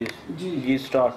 جی start.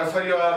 FIR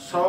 100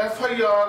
FIR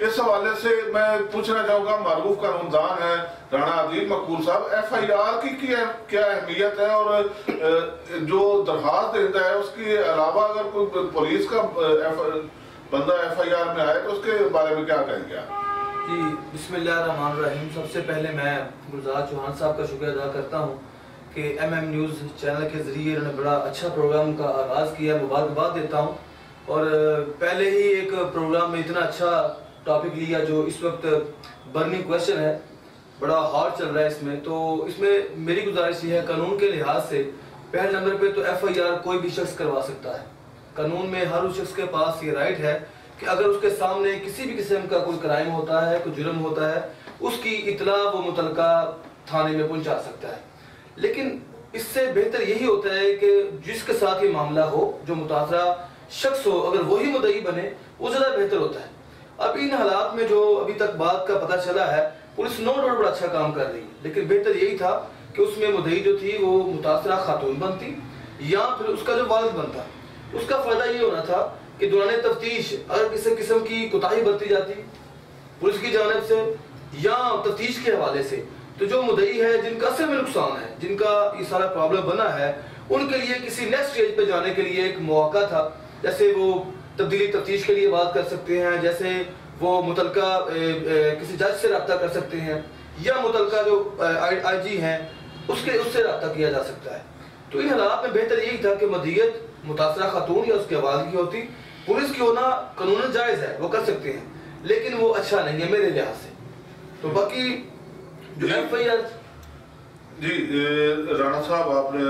اس حوالے سے میں پوچھنا چاہوں گا، معروف قانوندان ہے رانا عدیل مقبول صاحب، ایف آئی آر کی کیا اہمیت ہے، اور جو درخواست دہندہ ہے اس کے علاوہ اگر کوئی پولیس کا بندہ ایف آئی آر میں آئے تو اس کے بارے میں کیا کہیں گے؟ جی بسم اللہ الرحمن الرحیم. سب سے پہلے میں گلزار چوہان صاحب کا شکریہ ادا کرتا ہوں کہ ایم ایم نیوز چینل کے ذریعے انہوں نے بڑا اچھا پروگرام کا آغاز کیا. مبارکباد دیتا ہوں. اور پہلے ہی ایک پروگرام میں اتنا اچھا ٹاپک لیا جو اس وقت برننگ کویشچن ہے، بڑا ہارڈ چل رہا ہے اس میں. تو اس میں میری گزارش یہ ہے، قانون کے لحاظ سے پہلے نمبر پہ تو ایف آئی آر کوئی بھی شخص کروا سکتا ہے. قانون میں ہر اس شخص کے پاس یہ رائٹ ہے کہ اگر اس کے سامنے کسی بھی قسم کا کوئی کرائم ہوتا ہے، کوئی جرم ہوتا ہے، اس کی اطلاع وہ متعلقہ تھانے میں پہنچا سکتا ہے. لیکن اس سے بہتر یہی ہوتا ہے کہ جس کے ساتھ یہ معاملہ ہو، جو متاثرہ شخص ہو، اگر وہی مدعی بنے وہ زیادہ بہتر ہوتا ہے. اب ان حالات میں جو ابھی تک بات کا پتہ چلا ہے، پولیس نو ڈاؤٹ بڑا اچھا کام کر رہی ہے، لیکن بہتر یہی تھا کہ اس میں مدعی جو تھی وہ متاثرہ خاتون بنتی یا پھر اس کا جو والد بنتا. اس کا فائدہ یہ ہونا تھا کہ دوران تفتیش اگر کسی قسم کی کوتاہی برتی جاتی پولیس کی جانب سے یا تفتیش کے حوالے سے، تو جو مدعی ہے جن کا اصل میں نقصان ہے، جن کا یہ سارا پرابلم بنا ہے، ان کے لیے کسی نیکسٹ اسٹیج پہ جانے کے لیے ایک موقع تھا. جیسے وہ تبدیلی تفتیش کے لیے بات کر سکتے ہیں، جیسے وہ متعلقہ کسی جج سے رابطہ کر سکتے ہیں، یا متعلقہ جو آئی جی ہیں اس سے رابطہ کیا جا سکتا ہے. تو ان حالات میں بہتر یہی تھا کہ مدعیت متاثرہ خاتون یا اس کے والد کی ہوتی. پولیس کی ہونا قانوناً جائز ہے، وہ کر سکتے ہیں، لیکن وہ اچھا نہیں ہے میرے لحاظ سے. تو باقی جو ایف آئی آر، جی رانا صاحب آپ نے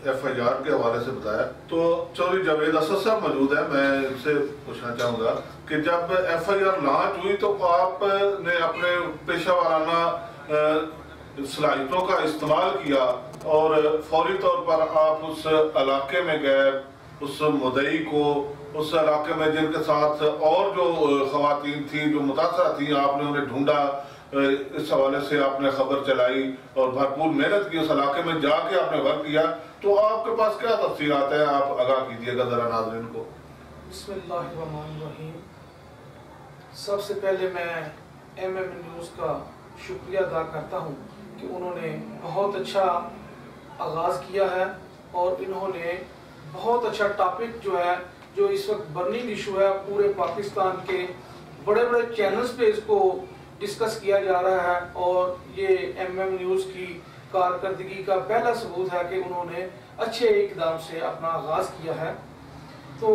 ایف آئی آر کے حوالے سے بتایا، تو چودھری جاوید اسد صاحب موجود ہیں، میں ان سے پوچھنا چاہوں گا کہ جب ایف آئی آر لانچ ہوئی تو آپ نے اپنے پیشہ وارانہ صلاحیتوں کا استعمال کیا اور فوری طور پر آپ اس علاقے میں گئے، اس مدعی کو اس علاقے میں جن کے ساتھ اور جو خواتین تھیں جو متاثرہ تھیں، آپ نے انہیں ڈھونڈا، اس حوالے سے آپ نے خبر چلائی اور بھرپور محنت کی، اس علاقے میں جا کے آپ نے ورک کیا. تو آپ کے پاس کیا تفصیلات ہیں، آپ آگاہ کیجیے گا ذرا ناظرین کو. بسم اللہ الرحمن الرحیم. سب سے پہلے میں ایم ایم نیوز کا شکریہ ادا کرتا ہوں کہ انہوں نے بہت اچھا آغاز کیا ہے اور انہوں نے بہت اچھا ٹاپک جو ہے، جو اس وقت برننگ ایشو ہے پورے پاکستان کے بڑے بڑے چینلز پہ اس کو ڈسکس کیا جا رہا ہے، اور یہ ایم ایم نیوز کی کارکردگی کا پہلا ثبوت ہے کہ انہوں نے اچھے اقدام سے اپنا آغاز کیا ہے. تو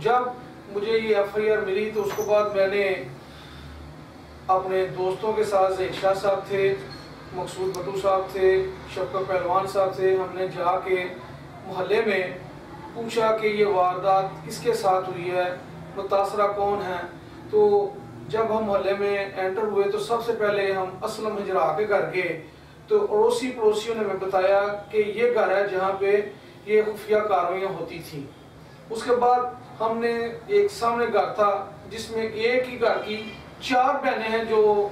جب مجھے یہ ایف آئی آر ملی تو اس کے بعد میں نے اپنے دوستوں کے ساتھ، زید شاہ صاحب تھے، مقصود بٹو صاحب تھے، شفقت پہلوان صاحب تھے، ہم نے جا کے محلے میں پوچھا کہ یہ واردات کس کے ساتھ ہوئی ہے، متاثرہ کون ہیں. تو جب ہم محلے میں انٹر ہوئے تو سب سے پہلے ہم اسلم ہجرا کے گھر گئے، تو اڑوسی پڑوسیوں نے ہمیں بتایا کہ یہ گھر ہے جہاں پہ یہ خفیہ کارروائیاں ہوتی تھیں. اس کے بعد ہم نے ایک سامنے گھر تھا جس میں ایک ہی گھر کی 4 بہنیں ہیں جو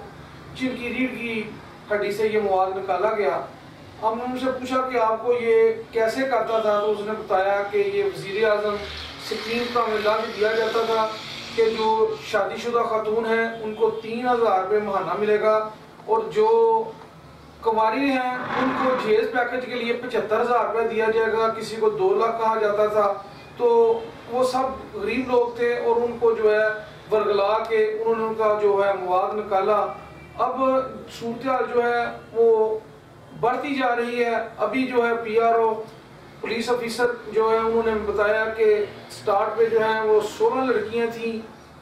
جن کی ریڑھ کی ہڈی سے یہ مواد نکالا گیا. ہم نے ان سے پوچھا کہ آپ کو یہ کیسے کرتا تھا، تو اس نے بتایا کہ یہ وزیر اعظم اسکیم کا اعلان دیا جاتا تھا کہ جو شادی شدہ خاتون ہیں ان کو 3000 روپے ماہانہ ملے گا، اور جو کنواری ہیں ان کو جہیز پیکج کے لیے 75,000 روپے دیا جائے گا. کسی کو 2 لاکھ کہا جاتا تھا. تو وہ سب غریب لوگ تھے اور ان کو جو ہے ورگلا کے انہوں نے ان کا جو ہے مواد نکالا. اب صورتحال جو ہے وہ بڑھتی جا رہی ہے. ابھی جو ہے P R O police officer جو ہے انہوں نے بتایا کہ سٹارٹ پہ جو ہیں وہ 16 لڑکیاں تھیں،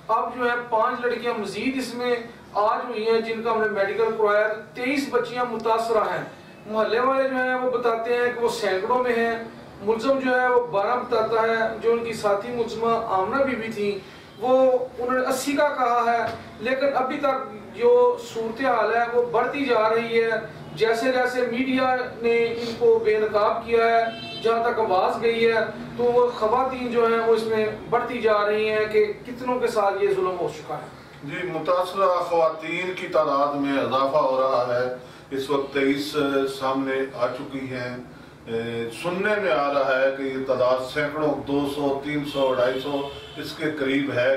اب جو ہے 5 لڑکیاں مزید اس میں آج ہوئی ہیں جن کا ہم نے میڈیکل کروایا. 23 بچیاں متاثرہ ہیں. محلے والے جو ہیں وہ بتاتے ہیں کہ وہ سینکڑوں میں ہیں. ملزم جو ہے وہ 12 بتاتا ہے. جو ان کی ساتھی ملزمہ آمنہ بی بی تھی وہ انہوں نے 80 کا کہا ہے. لیکن ابھی تک جو صورتحال ہے وہ بڑھتی جا رہی ہے. جیسے جیسے میڈیا نے ان کو بے نقاب کیا ہے، جہاں تک آواز گئی ہے، تو وہ خواتین جو ہیں وہ اس میں بڑھتی جا رہی ہیں کہ کتنوں کے ساتھ یہ ظلم ہو چکا ہے. جی متاثرہ خواتین کی تعداد میں اضافہ ہو رہا ہے. اس وقت 23 سامنے آ چکی ہیں. سننے میں آ رہا ہے کہ یہ تعداد سینکڑوں، 200، 300، 250 اس کے قریب ہے.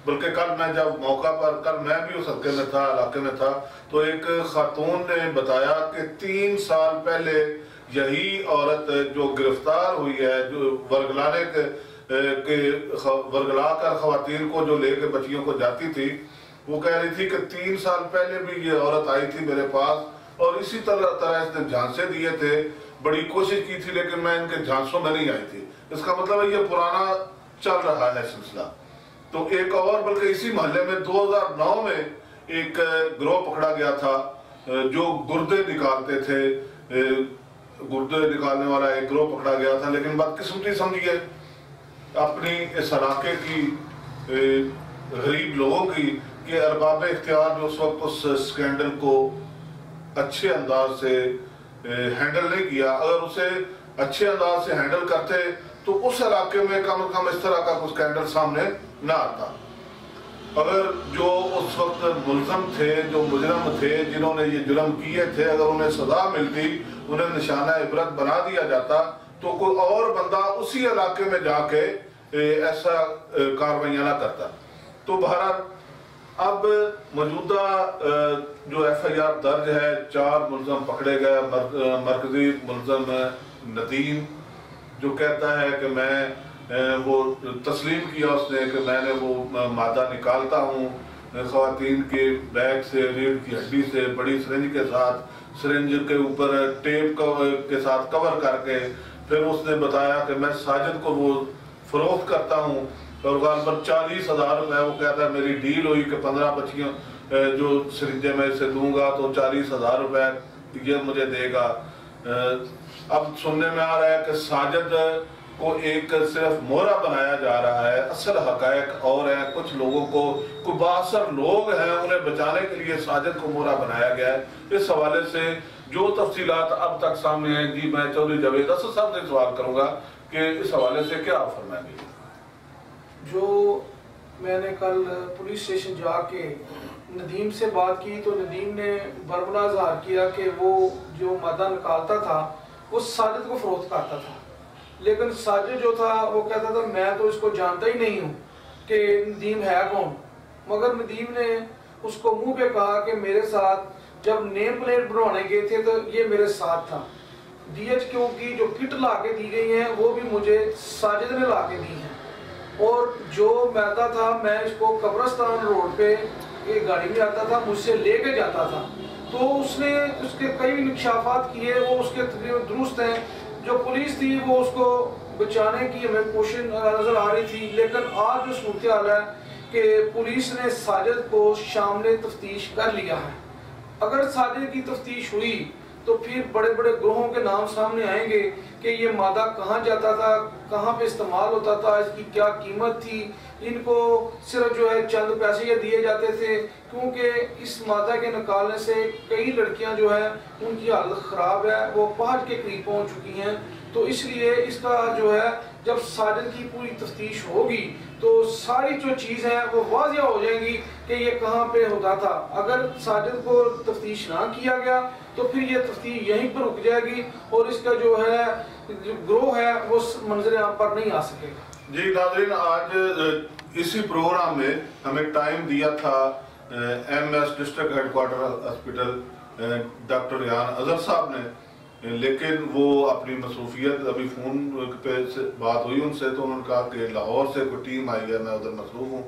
بلکہ کل میں جب موقع پر کل میں بھی اس حلقے میں تھا، علاقے میں تھا، تو ایک خاتون نے بتایا کہ 3 سال پہلے یہی عورت جو گرفتار ہوئی ہے، جو ورگلا کر خواتین کو جو لے کے بچیوں کو جاتی تھی، وہ کہہ رہی تھی کہ 3 سال پہلے بھی یہ عورت آئی تھی میرے پاس اور اسی طرح اس نے جھانسے دیے تھے، بڑی کوشش کی تھی لیکن میں ان کے جھانسوں میں نہیں آئی تھی۔ اس کا مطلب ہے یہ پرانا چل رہا ہے سلسلہ۔ تو ایک اور بلکہ اسی محلے میں 2009 میں ایک گروہ پکڑا گیا تھا جو گردے نکالتے تھے، گردے نکالنے والا ایک گروہ پکڑا گیا تھا، لیکن بدقسمتی سمجھیے اپنی اس علاقے کی غریب لوگوں کی کہ ارباب اختیار جو اس وقت اس سکینڈل کو اچھے انداز سے ہینڈل نہیں کیا۔ اگر اسے اچھے انداز سے ہینڈل کرتے تو اس علاقے میں کم از کم اس طرح کا کوئی سکینڈل سامنے نہ آتا۔ اگر جو اس وقت ملزم تھے، جو مجرم تھے، جنہوں نے یہ جرم کیے تھے، اگر انہیں سزا ملتی، انہیں نشانہ عبرت بنا دیا جاتا، تو کوئی اور بندہ اسی علاقے میں جا کے ایسا کاروائیاں نہ کرتا۔ تو بہرحال اب موجودہ جو ایف آئی آر درج ہے، 4 ملزم پکڑے گئے۔ مرکزی ملزم ندیم جو کہتا ہے کہ میں وہ تسلیم کیا اس نے کہ میں نے وہ مادہ نکالتا ہوں خواتین کے بیگ سے، ریڑھ کی ہڈی سے، بڑی سرنج کے ساتھ، سرنج کے اوپر ٹیپ کے ساتھ کور کر کے، پھر اس نے بتایا کہ میں ساجد کو وہ فروخت کرتا ہوں اور غالباً 40,000 روپے، وہ کہتا ہے میری ڈیل ہوئی کہ 15 بچیاں جو سرنجے میں اسے دوں گا تو 40,000 روپے یہ مجھے دے گا۔ اب سننے میں آ رہا ہے کہ ساجد کو ایک صرف مہرہ بنایا جا رہا ہے، اصل حقائق اور ہیں۔ کچھ لوگوں کو، کوئی بااثر لوگ ہیں، انہیں بچانے کے لیے ساجد کو مہرہ بنایا گیا ہے۔ اس حوالے سے جو تفصیلات اب تک سامنے ہیں، جی میں چودھری جاوید اسد صاحب سے سوال کروں گا کہ اس حوالے سے کیا فرمائیں گے؟ جو میں نے کل پولیس اسٹیشن جا کے ندیم سے بات کی تو ندیم نے بربلا اظہار کیا کہ وہ جو مادہ نکالتا تھا وہ ساجد کو فروخت کرتا تھا، لیکن ساجد جو تھا وہ کہتا تھا میں تو اس کو جانتا ہی نہیں ہوں کہ ندیم ہے کون۔ مگر ندیم نے اس کو منہ پہ کہا کہ میرے ساتھ جب نیم پلیٹ بنوانے گئے تھے تو یہ میرے ساتھ تھا۔ ڈی ایچ کیو کی جو کٹ لا کے دی گئی ہیں وہ بھی مجھے ساجد نے لا کے دی ہیں، اور جو میدہ تھا میں اس کو قبرستان روڈ پہ ایک گاڑی میں آتا تھا، مجھ سے لے کے جاتا تھا۔ تو اس نے اس کے کئی انکشافات کیے، وہ اس کے تقریباً درست ہیں۔ جو پولیس تھی وہ اس کو بچانے کی ہمیں کوشش نظر آ رہی تھی، لیکن آج جو صورتحال ہے کہ پولیس نے ساجد کو شامل تفتیش کر لیا ہے۔ اگر ساجد کی تفتیش ہوئی تو پھر بڑے بڑے گروہوں کے نام سامنے آئیں گے کہ یہ مادہ کہاں جاتا تھا، کہاں پہ استعمال ہوتا تھا، اس کی کیا قیمت تھی۔ ان کو صرف جو ہے چند پیسے یہ دیے جاتے تھے، کیونکہ اس مادہ کے نکالنے سے کئی لڑکیاں جو ہے ان کی حالت خراب ہے، وہ پہنچ کے قریب پہنچ چکی ہیں۔ تو اس لیے اس کا جو ہے جب ساجد کی پوری تفتیش ہوگی تو ساری جو چیز ہیں وہ واضح ہو جائیں گی کہ یہ کہاں پہ ہوتا تھا۔ اگر ساجد کو تفتیش نہ کیا گیا تو پھر یہ تفتیش یہیں پر رک جائے گی اور اس کا جو ہے گروہ ہے وہ منظر عام پر نہیں آ سکے گا۔ جی ناظرین، آج اسی پروگرام میں ہمیں ٹائم دیا تھا M S district headquarter hospital doctor Rehan Azhar صاحب نے، لیکن وہ اپنی مصروفیت، ابھی فون پہ بات ہوئی ان سے تو انہوں نے کہا کہ لاہور سے کوئی ٹیم آئی ہے، میں ادھر مصروف ہوں،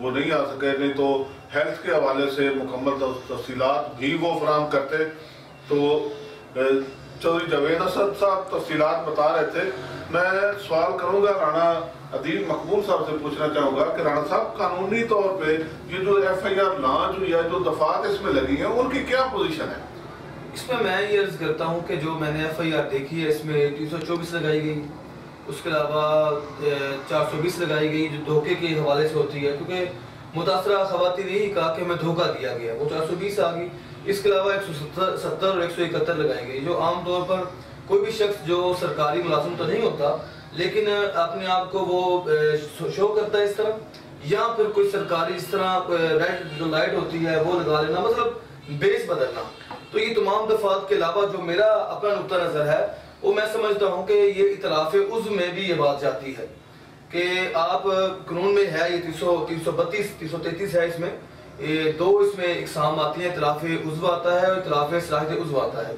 وہ نہیں آ سکے، نہیں تو ہیلتھ کے حوالے سے مکمل تفصیلات بھی وہ فراہم کرتے۔ تو چودھری جاوید اسد صاحب تفصیلات بتا رہے تھے۔ میں سوال کروں گا رانا عدیل مقبول صاحب سے پوچھنا چاہوں گا کہ رانا صاحب قانونی طور پہ یہ جو ایف آئی آر لانچ ہوئی ہے، جو دفعات اس میں لگی ہیں، ان کی کیا پوزیشن ہے؟ اس میں یہ عرض کرتا ہوں کہ جو میں نے ایف آئی آر دیکھی ہے اس میں 324 لگائی گئی، اس کے علاوہ 420 لگائی گئی جو دھوکے کے حوالے سے ہوتی ہے، کیونکہ متاثرہ خواتین نے یہی کہا کہ ہمیں دھوکہ دیا گیا، وہ 420 آ گئی۔ اس کے علاوہ 170 اور 171 لگائی گئی، جو عام طور پر کوئی بھی شخص جو سرکاری ملازم تو نہیں ہوتا لیکن اپنے آپ کو وہ شو کرتا ہے اس طرح، یا پھر کوئی سرکاری اس طرح ریڈ جو لائٹ ہوتی ہے وہ لگا لینا، مطلب بیس بدلنا۔ تو یہ تمام دفعات کے علاوہ جو میرا اپنا نقطہ نظر ہے وہ میں سمجھتا ہوں کہ یہ اطلاف عضو میں بھی یہ بات جاتی ہے کہ آپ قانون میں ہے یہ 332 333 ہے، اس میں دو اس میں اقسام آتی ہیں، اطلاف عضو آتا ہے اور اطلاف صلاحیت عضو آتا ہے۔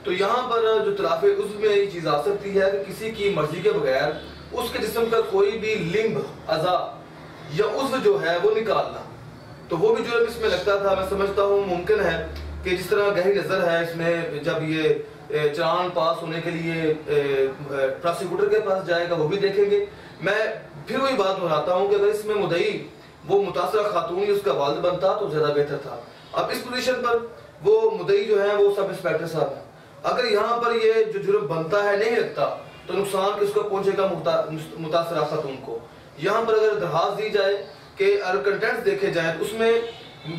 تو یہاں پر جو اطلاف عضو میں یہ چیز آ سکتی ہے کہ کسی کی مرضی کے بغیر اس کے جسم کا کوئی بھی لمب، اعضاء یا عضو جو ہے وہ نکالنا، تو وہ بھی جرم اس میں لگتا تھا۔ میں سمجھتا ہوں ممکن ہے کہ جس طرح گہری نظر ہے اس میں، جب یہ چلان پاس ہونے کے لیے پراسیکیوٹر کے پاس جائے گا وہ بھی دیکھیں گے۔ میں پھر وہی بات دہراتا ہوں کہ اگر اس میں مدعی وہ متاثرہ خاتون یا اس کا والد بنتا تو زیادہ بہتر تھا۔ اب اس پوزیشن پر وہ مدعی جو ہے وہ سب انسپیکٹر صاحب ہیں، اگر یہاں پر یہ جو جرم بنتا ہے نہیں لگتا تو نقصان کس کو پہنچے گا؟ متاثرہ خاتون کو۔ یہاں پر اگر درخواست دی جائے کہ اگر کنٹینٹس دیکھے جائیں تو اس میں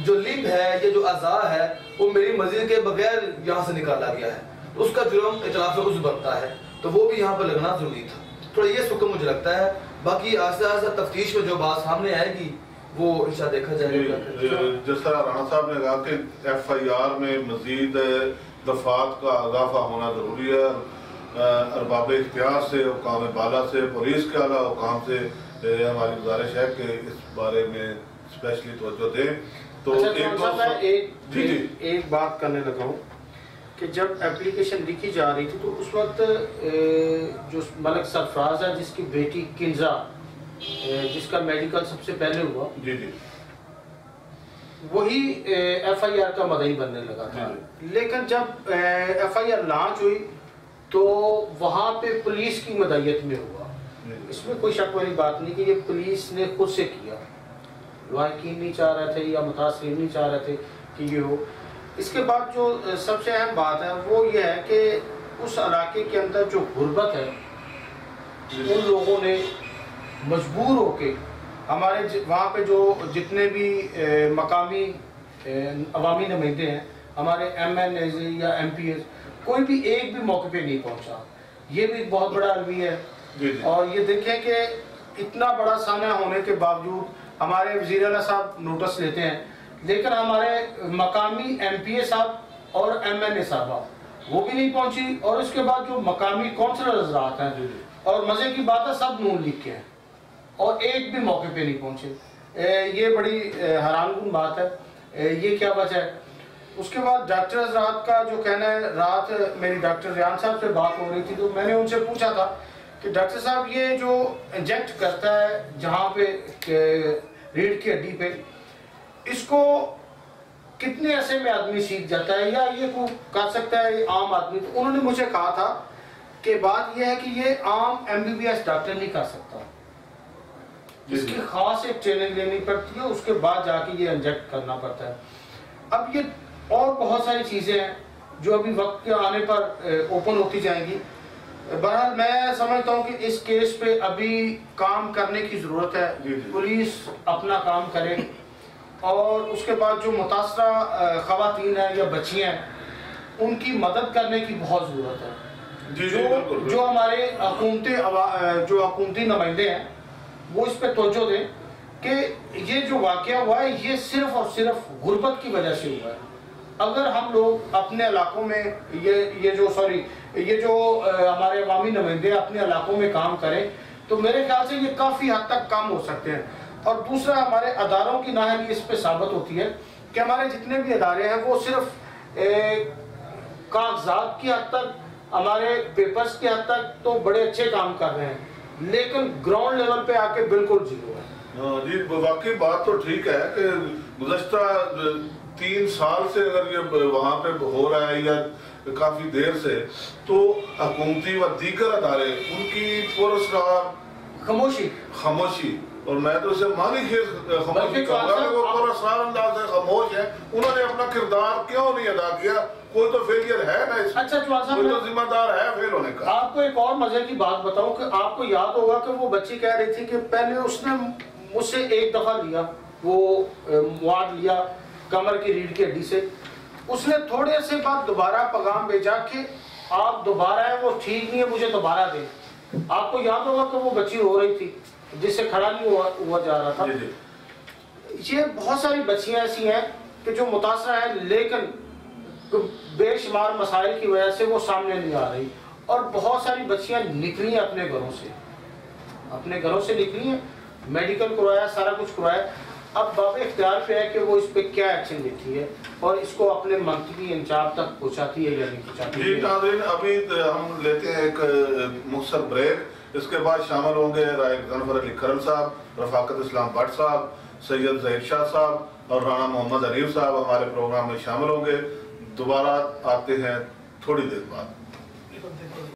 جو لمب ہے یا جو اعضاء ہے وہ میری مرضی کے بغیر یہاں سے نکالا گیا ہے، تو اس کا جرم اطلاف عضو بنتا ہے، تو وہ بھی یہاں پر لگنا ضروری تھا۔ تھوڑا یہ سکم مجھے لگتا ہے، باقی آہستہ آہستہ تفتیش میں جو بات سامنے آئے گی وہ انشاءاللہ دیکھا جائے گا۔ جس طرح رانا صاحب نے کہا کہ ایف آئی آر میں مزید دفعات کا اضافہ ہونا ضروری ہے، ارباب اختیار سے، حکام بالا سے، پولیس کے اعلیٰ حکام سے ہماری گزارش ہے کہ اس بارے میں اسپیشلی توجہ دیں۔ تو ایک بات کرنے لگا ہوں کہ جب اپلیکیشن لکھی جا رہی تھی تو اس وقت جو ملک سرفراز ہے جس کی بیٹی کنزا، جس کا میڈیکل سب سے پہلے ہوا، وہی ایف آئی آر کا مدعی بننے لگا تھا۔ لیکن جب ایف آئی آر لانچ ہوئی تو وہاں پہ پولیس کی مدعیت میں ہوا۔ اس میں کوئی شک والی بات نہیں کہ یہ پولیس نے خود سے کیا، لائقین نہیں چاہ رہے تھے یا متاثرین نہیں چاہ رہے تھے کہ یہ ہو۔ اس کے بعد جو سب سے اہم بات ہے وہ یہ ہے کہ اس علاقے کے اندر جو غربت ہے، ان لوگوں نے مجبور ہو کے ہمارے وہاں پہ جو جتنے بھی مقامی عوامی نمائندے ہیں، ہمارے ایم این ایز یا ایم پی ایز، کوئی بھی ایک بھی موقع پہ نہیں پہنچا۔ یہ بھی ایک بہت بڑا المیہ ہے۔ اور یہ دیکھیں کہ اتنا بڑا سانحہ ہونے کے باوجود ہمارے وزیر اعلیٰ صاحب نوٹس لیتے ہیں، لیکن ہمارے مقامی ایم پی اے صاحب اور ایم این اے صاحبہ وہ بھی نہیں پہنچی، اور اس کے بعد جو مقامی کونسلر حضرات ہیں، اور مزے کی بات ہے سب نون لیگ کے ہیں، اور ایک بھی موقع پہ نہیں پہنچے۔ یہ بڑی حیران کن بات ہے، یہ کیا وجہ ہے؟ اس کے بعد ڈاکٹر حضرات کا جو کہنا ہے، رات میری ڈاکٹر ریان صاحب سے بات ہو رہی تھی تو میں نے ان سے پوچھا تھا کہ ڈاکٹر صاحب یہ جو انجیکٹ کرتا ہے جہاں پہ ریڑھ کی ہڈی پہ، اس کو کتنے عرصے میں آدمی سیکھ جاتا ہے یا یہ کو کر سکتا ہے عام آدمی؟ تو انہوں نے مجھے کہا تھا کہ بات یہ ہے کہ یہ عام M B B S doctor نہیں کر سکتا، اس کی خاص ایک ٹریننگ لینی پڑتی ہے، اس کے بعد جا کے یہ انجیکٹ کرنا پڑتا ہے۔ اب یہ اور بہت ساری چیزیں ہیں جو ابھی وقت کے آنے پر اوپن ہوتی جائیں گی۔ بہرحال میں سمجھتا ہوں کہ اس کیس پہ ابھی کام کرنے کی ضرورت ہے، پولیس اپنا کام کرے، اور اس کے بعد جو متاثرہ خواتین ہیں یا بچیاں ہیں ان کی مدد کرنے کی بہت ضرورت ہے۔ جو ہمارے حکومتی نمائندے ہیں وہ اس پہ توجہ دیں کہ یہ جو واقعہ ہوا ہے یہ صرف اور صرف غربت کی وجہ سے ہوا ہے۔ اگر ہم لوگ اپنے علاقوں میں یہ جو ہمارے عوامی نمائندے اپنے علاقوں میں کام کریں تو میرے خیال سے یہ کافی حد تک کم ہو سکتے ہیں۔ اور دوسرا، ہمارے اداروں کی نااہلی اس پہ ثابت ہوتی ہے کہ ہمارے جتنے بھی ادارے ہیں وہ صرف کاغذات کی حد تک، ہمارے پیپرز کی حد تک تو بڑے اچھے کام کر رہے ہیں، لیکن گراؤنڈ لیول پہ آ کے بالکل زیرو ہے۔ جی واقعی بات تو ٹھیک ہے کہ گزشتہ 3 سال سے اگر یہ وہاں پہ ہو رہا ہے یا کافی دیر سے، تو حکومتی و دیگر ادارے ان کی پراسرار خاموشی، اور میں تو اسے مانی خیز خاموشی کہوں گا کہ وہ پراسرار انداز سے خاموش ہے۔ انہوں نے اپنا کردار کیوں نہیں ادا کیا؟ کوئی تو فیلئر ہے نا اس میں، کوئی تو ذمہ دار ہے فیل ہونے کا۔ آپ کو ایک اور مزے کی بات بتاؤں کہ آپ کو یاد ہوگا کہ وہ بچی کہہ رہی تھی کہ پہلے اس نے مجھ سے ایک دفعہ لیا، وہ مواد لیا کمر کی ریڑھ کی ہڈی سے، اس نے تھوڑے سے بعد دوبارہ پیغام بھیجا کہ آپ دوبارہ ہیں، وہ ٹھیک نہیں ہے، مجھے دوبارہ دیں۔ آپ کو یاد ہوگا کہ وہ بچی رو رہی تھی جس سے کھڑا نہیں ہوا جا رہا تھا۔ یہ بہت ساری بچیاں ایسی ہیں کہ جو متاثرہ ہیں لیکن بے شمار مسائل کی وجہ سے وہ سامنے نہیں آ رہی، اور بہت ساری بچیاں نکلی ہیں اپنے گھروں سے، اپنے گھروں سے نکلی ہیں، میڈیکل کروایا، سارا کچھ کروایا، اب باب اختیار پہ ہے کہ وہ اس پہ کیا ایکشن لیتی ہے اور اس کو اپنے منطقی انجام تک پہنچاتی ہے یا نہیں پہنچاتی جی ہے۔ ناظرین، ابھی ہم لیتے ہیں ایک مختصر بریک، اس کے بعد شامل ہوں گے رائق ظفر علی کھرل صاحب، رفاقت اسلام بٹ صاحب، سید ظہیر شاہ صاحب اور رانا محمد عریف صاحب ہمارے پروگرام میں شامل ہوں گے۔ دوبارہ آتے ہیں تھوڑی دیر بعد۔